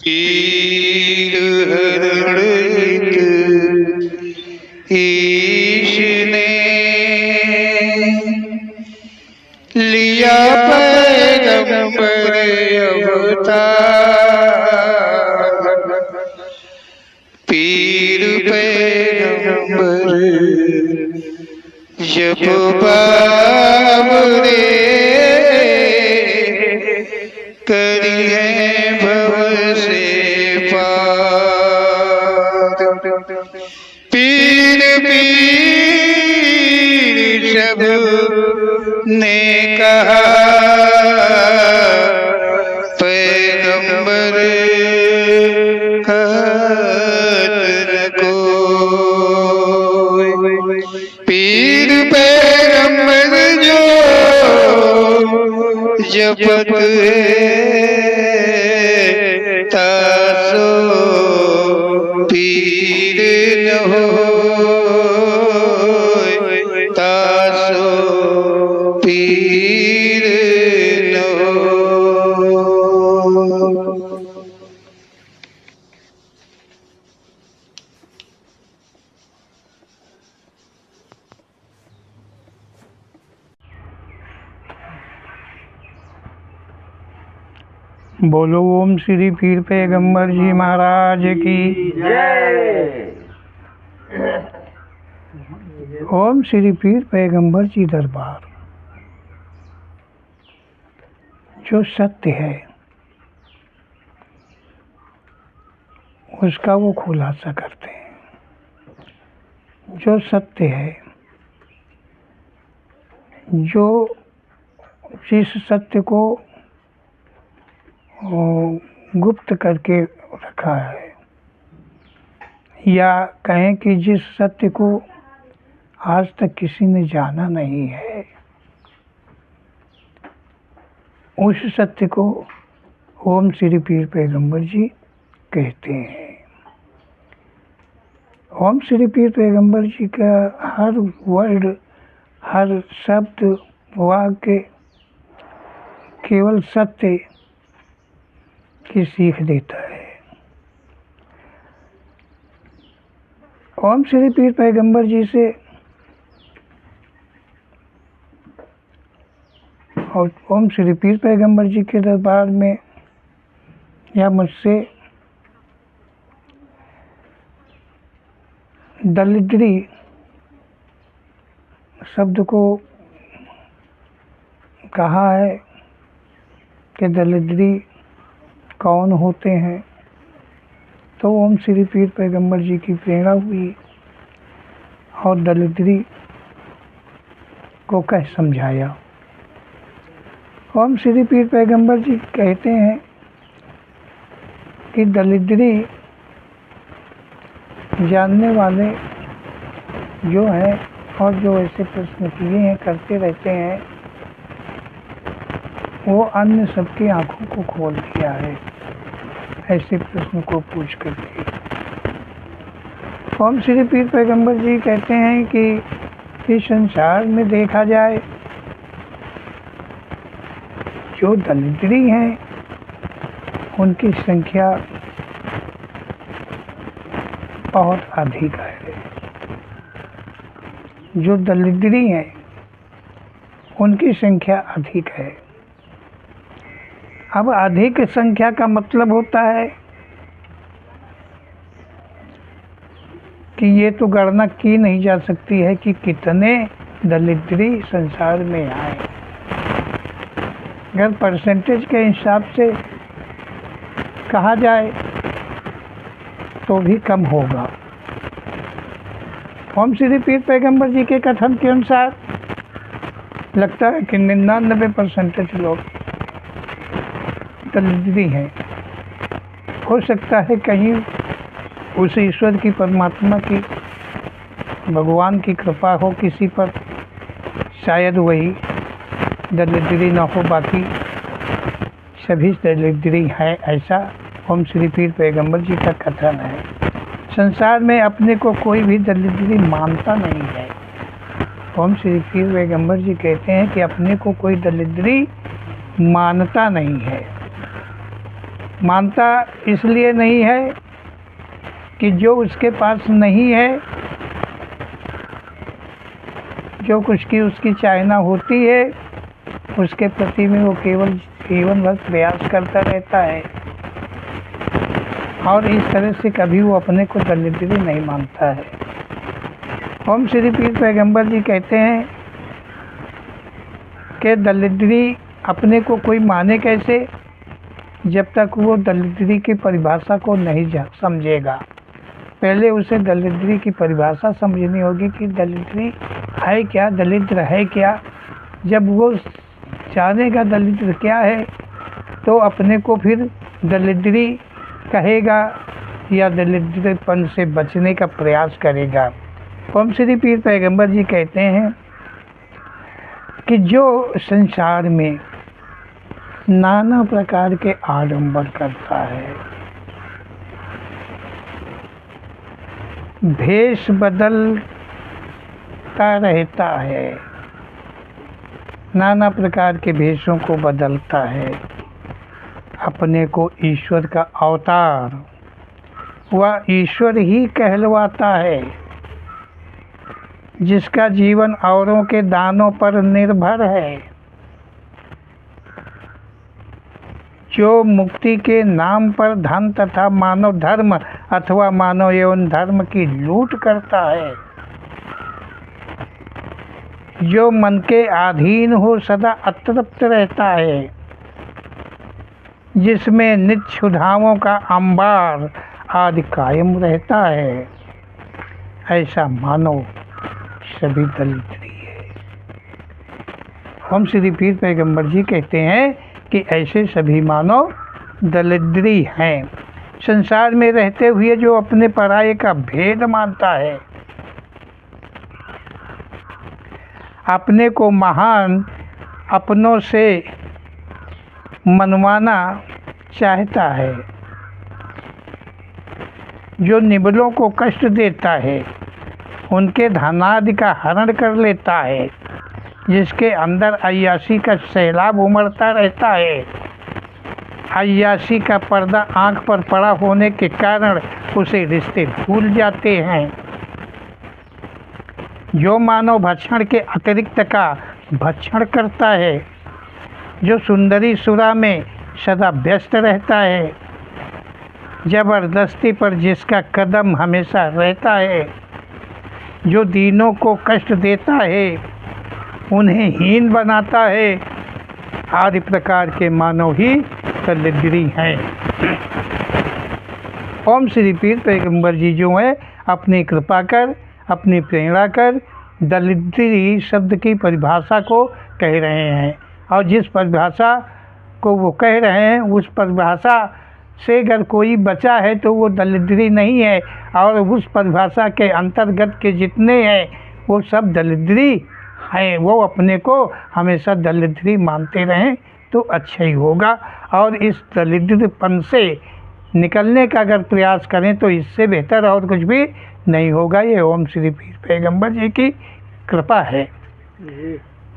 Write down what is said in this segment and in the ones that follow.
पीर हरण ईश ने लिया पैगंबर अवतार। पीर पैगंबर जब बाबरे करी है भव से पार। पीर पीर सब ने कहा पैगंबर कहत न कोई। पीर पैगंबर जो जपत है तासो पीर न होय, तासो पीर न होय। बोलो ओम श्री पीर पैगंबर जी महाराज की जय। ओम श्री पीर पैगंबर जी दरबार। जो सत्य है उसका वो खुलासा करते हैं। जो सत्य है, जो जिस सत्य को गुप्त करके रखा है, या कहें कि जिस सत्य को आज तक किसी ने जाना नहीं है, उस सत्य को ओम श्री पीर पैगंबर जी कहते हैं। ओम श्री पीर पैगंबर जी का हर वर्ड, हर शब्द, वाक्य केवल सत्य की सीख देता है। ओम श्री पीर पैगंबर जी से और ओम श्री पीर पैगंबर जी के दरबार में या मुझसे दलिद्री शब्द को कहा है कि दलिद्री कौन होते हैं, तो ओम श्री पीर पैगंबर जी की प्रेरणा हुई और दलिद्री को कह समझाया। ओम श्री पीर पैगंबर जी कहते हैं कि दलिद्री जानने वाले जो हैं और जो ऐसे प्रश्न किए हैं, करते रहते हैं, वो अन्य सबकी आंखों को खोल दिया है ऐसे प्रश्न को पूछ करके। ओम श्री पीर पैगंबर जी कहते हैं कि इस संसार में देखा जाए जो दलिद्री हैं उनकी संख्या बहुत अधिक है। जो दलिद्री हैं उनकी संख्या अधिक है। अब अधिक संख्या का मतलब होता है कि ये तो गणना की नहीं जा सकती है कि कितने दलिद्री संसार में आए। अगर परसेंटेज के हिसाब से कहा जाए तो भी कम होगा। ओम श्री पीर पैगंबर जी के कथन के अनुसार लगता है कि 99% लोग दलिद्री हैं। हो सकता है कहीं उस ईश्वर की, परमात्मा की, भगवान की कृपा हो किसी पर, शायद वही दलिद्री न हो, बाकी सभी दलिद्री है, ऐसा ओम श्री पीर पैगंबर जी का कथन है। संसार में अपने को कोई भी दलिद्री मानता नहीं है। ओम श्री पीर पैगंबर जी कहते हैं कि अपने को कोई दलिद्री मानता नहीं है। मानता इसलिए नहीं है कि जो उसके पास नहीं है, जो कुछ की उसकी चाहना होती है, उसके प्रति में वो केवल जीवन भर प्रयास करता रहता है और इस तरह से कभी वो अपने को दरिद्री नहीं मानता है। ओम श्री पीर पैगंबर जी कहते हैं कि दरिद्री अपने को कोई माने कैसे, जब तक वो दरिद्री की परिभाषा को नहीं समझेगा। पहले उसे दरिद्री की परिभाषा समझनी होगी कि दरिद्री है क्या, दरिद्र है क्या। जब वो जानेगा दरिद्र क्या है तो अपने को फिर दरिद्री कहेगा या दरिद्रपन से बचने का प्रयास करेगा। ओम श्री पीर पैगंबर जी कहते हैं कि जो संसार में नाना प्रकार के आडंबर करता है, भेष बदलता रहता है, नाना प्रकार के भेषों को बदलता है, अपने को ईश्वर का अवतार वह ईश्वर ही कहलवाता है, जिसका जीवन औरों के दानों पर निर्भर है, जो मुक्ति के नाम पर धन तथा मानव धर्म अथवा मानव एवं धर्म की लूट करता है, जो मन के अधीन हो सदा अतृप्त रहता है, जिसमें नित्य क्षुधाओं का अंबार आदि कायम रहता है, ऐसा मानव सभी दरिद्री है। हम श्री पीर पैगंबर जी कहते हैं कि ऐसे सभी मानव दरिद्री हैं। संसार में रहते हुए जो अपने पराये का भेद मानता है, अपने को महान अपनों से मनवाना चाहता है, जो निबलों को कष्ट देता है, उनके धनादि का हरण कर लेता है, जिसके अंदर अय्याशी का सैलाब उमड़ता रहता है, अय्याशी का पर्दा आंख पर पड़ा होने के कारण उसे रिश्ते भूल जाते हैं, जो मानव भक्षण के अतिरिक्त का भक्षण करता है, जो सुंदरी सुरा में सदा व्यस्त रहता है, जबरदस्ती पर जिसका कदम हमेशा रहता है, जो दीनों को कष्ट देता है, उन्हें हीन बनाता है, आदि प्रकार के मानव ही दरिद्री हैं। ओम श्री पीर पैगंबर जी जो है अपनी कृपा कर, अपनी प्रेरणा कर दरिद्री शब्द की परिभाषा को कह रहे हैं, और जिस परिभाषा को वो कह रहे हैं उस परिभाषा से अगर कोई बचा है तो वो दरिद्री नहीं है, और उस परिभाषा के अंतर्गत के जितने हैं वो सब दरिद्री हैं। वो अपने को हमेशा दरिद्री मानते रहें तो अच्छा ही होगा, और इस दरिद्रपन से निकलने का अगर प्रयास करें तो इससे बेहतर और कुछ भी नहीं होगा। ये ओम श्री पीर पैगंबर जी की कृपा है।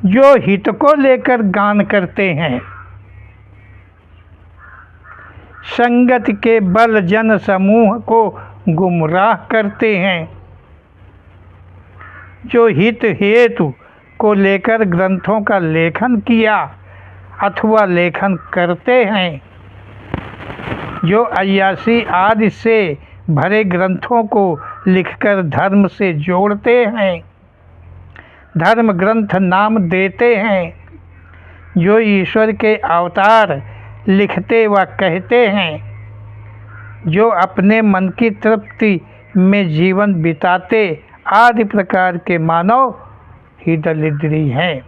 जो हित को लेकर गान करते हैं, संगत के बल जन समूह को गुमराह करते हैं, जो हित हेतु को लेकर ग्रंथों का लेखन किया अथवा लेखन करते हैं, जो अय्यासी आदि से भरे ग्रंथों को लिखकर धर्म से जोड़ते हैं, धर्म ग्रंथ नाम देते हैं, जो ईश्वर के अवतार लिखते व कहते हैं, जो अपने मन की तृप्ति में जीवन बिताते आदि प्रकार के मानव ही दरिद्री हैं।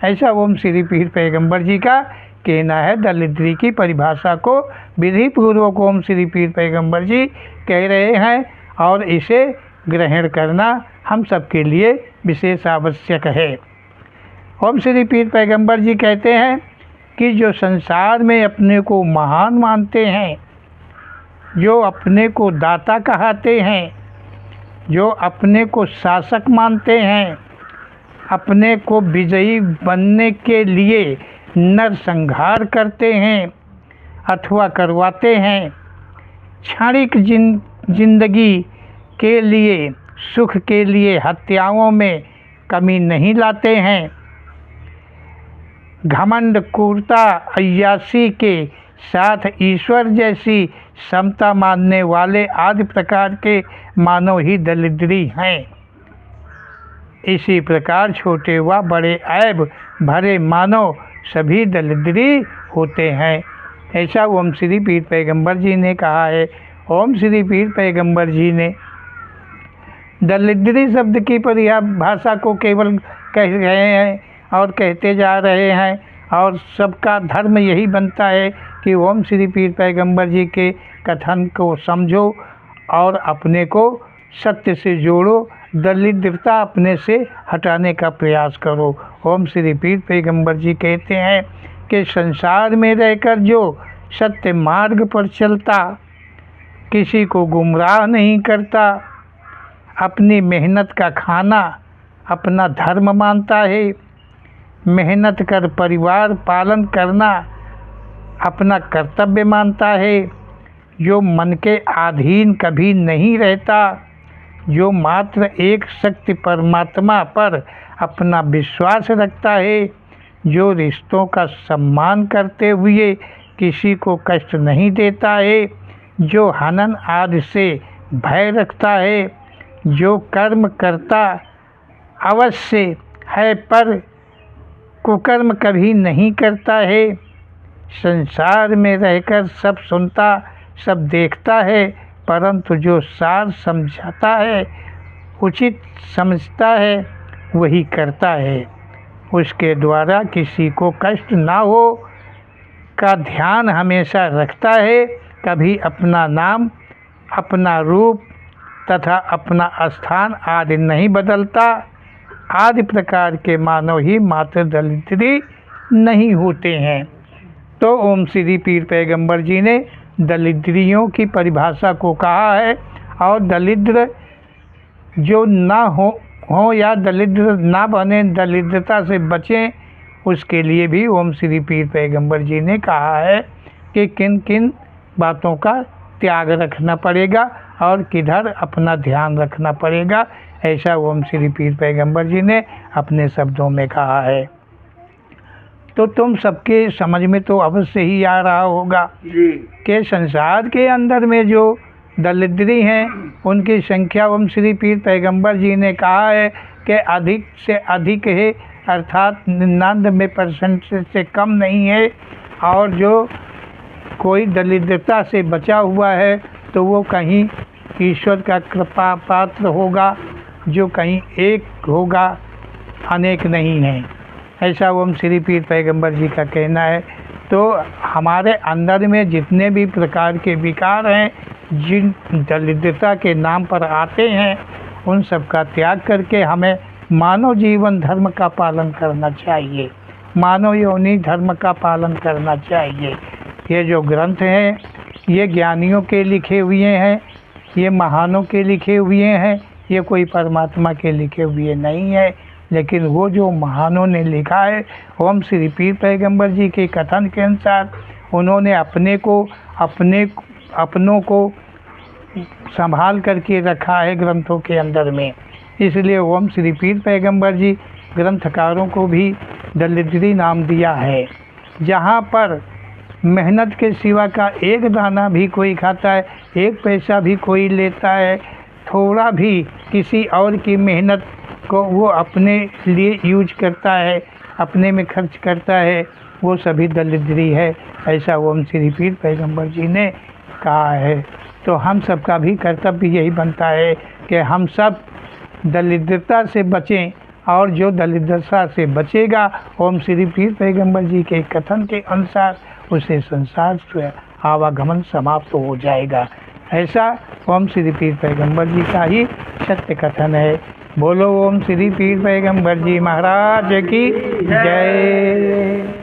ऐसा ओम श्री पीर पैगंबर जी का कहना है। दरिद्री की परिभाषा को विधि पूर्वक ओम श्री पीर पैगंबर जी कह रहे हैं, और इसे ग्रहण करना हम सबके लिए विशेष आवश्यक है। ओम श्री पीर पैगंबर जी कहते हैं कि जो संसार में अपने को महान मानते हैं, जो अपने को दाता कहते हैं, जो अपने को शासक मानते हैं, अपने को विजयी बनने के लिए नरसंहार करते हैं, अथवा करवाते हैं। क्षणिक जिंदगी के लिए, सुख के लिए हत्याओं में कमी नहीं लाते हैं। घमंड, क्रूरता, अय्याशी के साथ ईश्वर जैसी समता मानने वाले आदि प्रकार के मानव ही दलिद्री हैं। इसी प्रकार छोटे व बड़े ऐब भरे मानव सभी दलिद्री होते हैं। ऐसा ओम श्री पीर पैगंबर जी ने कहा है। ओम श्री पीर पैगंबर जी ने दलिद्री शब्द की परिभाषा को केवल कह रहे हैं और कहते जा रहे हैं, और सबका धर्म यही बनता है कि ओम श्री पीर पैगंबर जी के कथन को समझो और अपने को सत्य से जोड़ो, दरिद्रता अपने से हटाने का प्रयास करो। ओम श्री पीर पैगंबर जी कहते हैं कि संसार में रहकर जो सत्य मार्ग पर चलता, किसी को गुमराह नहीं करता, अपनी मेहनत का खाना अपना धर्म मानता है, मेहनत कर परिवार पालन करना अपना कर्तव्य मानता है, जो मन के अधीन कभी नहीं रहता, जो मात्र एक शक्ति परमात्मा पर अपना विश्वास रखता है, जो रिश्तों का सम्मान करते हुए किसी को कष्ट नहीं देता है, जो हनन आदि से भय रखता है, जो कर्म करता अवश्य है पर कुकर्म कभी नहीं करता है, संसार में रहकर सब सुनता सब देखता है, परंतु जो सार समझाता है, उचित समझता है, वही करता है, उसके द्वारा किसी को कष्ट ना हो का ध्यान हमेशा रखता है, कभी अपना नाम, अपना रूप तथा अपना स्थान आदि नहीं बदलता। आदि प्रकार के मानव ही मात्र दलिद्री नहीं होते हैं। तो ओम श्री पीर पैगंबर जी ने दलिद्रियों की परिभाषा को कहा है, और दलिद्र जो ना हो या दलिद्र ना बने, दरिद्रता से बचें, उसके लिए भी ओम श्री पीर पैगंबर जी ने कहा है कि किन किन बातों का त्याग रखना पड़ेगा और किधर अपना ध्यान रखना पड़ेगा। ऐसा ओम श्री पीर पैगंबर जी ने अपने शब्दों में कहा है। तो तुम सबके समझ में तो अवश्य ही आ रहा होगा कि संसार के अंदर में जो दलिद्री हैं उनकी संख्या ओम श्री पीर पैगंबर जी ने कहा है कि अधिक से अधिक है, अर्थात 99% से कम नहीं है। और जो कोई दरिद्रता से बचा हुआ है तो वो कहीं ईश्वर का कृपा पात्र होगा, जो कहीं एक होगा, अनेक नहीं है। ऐसा ओम श्री पीर पैगंबर जी का कहना है। तो हमारे अंदर में जितने भी प्रकार के विकार हैं, जिन दरिद्रता के नाम पर आते हैं, उन सब का त्याग करके हमें मानव जीवन धर्म का पालन करना चाहिए, मानव योनि धर्म का पालन करना चाहिए। ये जो ग्रंथ हैं ये ज्ञानियों के लिखे हुए हैं, ये महानों के लिखे हुए हैं, ये कोई परमात्मा के लिखे हुए नहीं है। लेकिन वो जो महानों ने लिखा है, ओम श्री पीर पैगंबर जी के कथन के अनुसार उन्होंने अपनों को संभाल करके रखा है ग्रंथों के अंदर में। इसलिए ओम श्री पीर पैगंबर जी ग्रंथकारों को भी दलिद्री नाम दिया है। जहाँ पर मेहनत के सिवा का एक दाना भी कोई खाता है, एक पैसा भी कोई लेता है, थोड़ा भी किसी और की मेहनत को वो अपने लिए यूज करता है, अपने में खर्च करता है, वो सभी दलिद्री है। ऐसा ओम श्री पीर पैगंबर जी ने कहा है। तो हम सब का भी कर्तव्य यही बनता है कि हम सब दरिद्रता से बचें, और जो दरिद्रता से बचेगा ओम श्री पीर पैगंबर जी के कथन के अनुसार उसे संसार से आवागमन समाप्त हो जाएगा। ऐसा ओम श्री पीर पैगंबर जी का ही सत्य कथन है। बोलो ओम श्री पीर पैगंबर जी महाराज की जय।